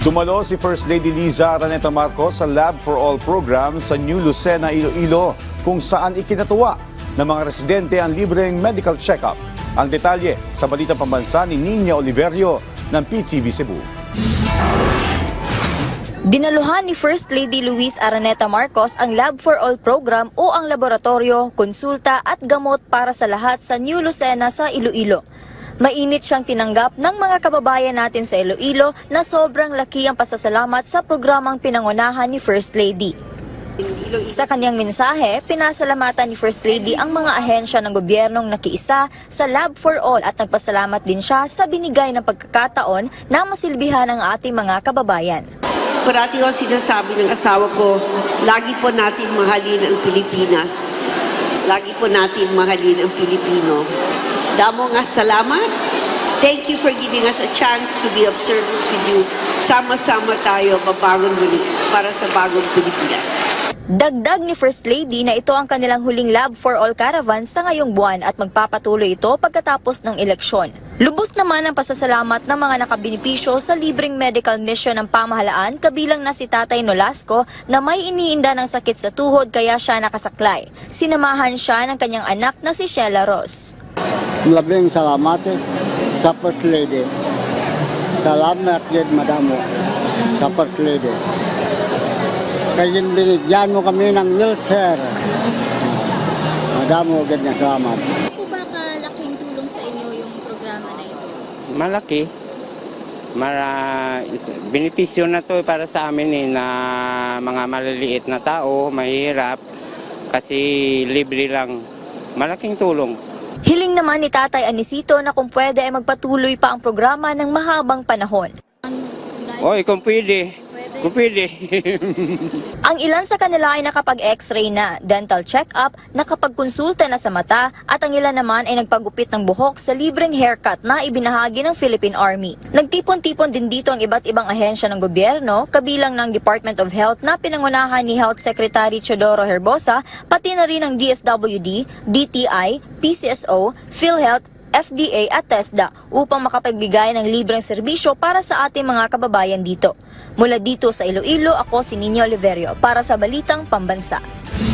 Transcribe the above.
Dumalo si First Lady Liza Araneta Marcos sa Lab for All program sa New Lucena, Iloilo, kung saan ikinatuwa ng mga residente ang libreng medical check-up. Ang detalye sa Balitang Pambansa ni Nina Oliverio ng PTV Cebu. Dinaluhan ni First Lady Luis Araneta Marcos ang Lab for All program o ang laboratorio, konsulta at gamot para sa lahat sa New Lucena sa Iloilo. Mainit siyang tinanggap ng mga kababayan natin sa Iloilo na sobrang laki ang pasasalamat sa programang pinangunahan ni First Lady. Sa kanyang mensahe, pinasalamatan ni First Lady ang mga ahensya ng gobyernong nakiisa sa Lab for All at nagpasalamat din siya sa binigay ng pagkakataon na masilbihan ang ating mga kababayan. Parati ko sinasabi ng asawa ko, lagi po natin mahalin ang Pilipinas. Lagi po natin mahalin ang Pilipino. Damo nga salamat. Thank you for giving us a chance to be of service with you. Sama-sama tayo babagong muli para sa bagong Pilipinas. Dagdag ni First Lady na ito ang kanilang huling Lab for All caravan sa ngayong buwan at magpapatuloy ito pagkatapos ng eleksyon. Lubos naman ang pasasalamat ng mga nakabinipisyo sa libreng medical mission ng pamahalaan kabilang na si Tatay Nolasco na may iniinda ng sakit sa tuhod kaya siya nakasaklay. Sinamahan siya ng kanyang anak na si Sheila Ross. Labing salamat sa First Lady. Salamat yun, madamo, sa First Lady. Kaya binigyan mo kami ng wheelchair. Madamo, ganyan, salamat. Po ba kalaking tulong sa inyo yung programa na ito? Malaki. Benepisyo na to para sa amin na mga maliliit na tao, mahirap, kasi libre lang. Malaking tulong. Hiling naman ni Tatay Anisito na kung pwede ay magpatuloy pa ang programa ng mahabang panahon. Oy, kung pwede. Kung pwede. Ang ilan sa kanila ay nakapag-x-ray na, dental check-up, nakapagkonsulta na sa mata, at ang ilan naman ay nagpagupit ng buhok sa libreng haircut na ibinahagi ng Philippine Army. Nagtipon-tipon din dito ang iba't ibang ahensya ng gobyerno, kabilang ng Department of Health na pinangunahan ni Health Secretary Teodoro Herbosa, pati na rin ng DSWD, DTI, PCSO, PhilHealth, FDA at TESDA upang makapagbigay ng libreng serbisyo para sa ating mga kababayan dito. Mula dito sa Iloilo, ako si Nina Oliverio para sa Balitang Pambansa.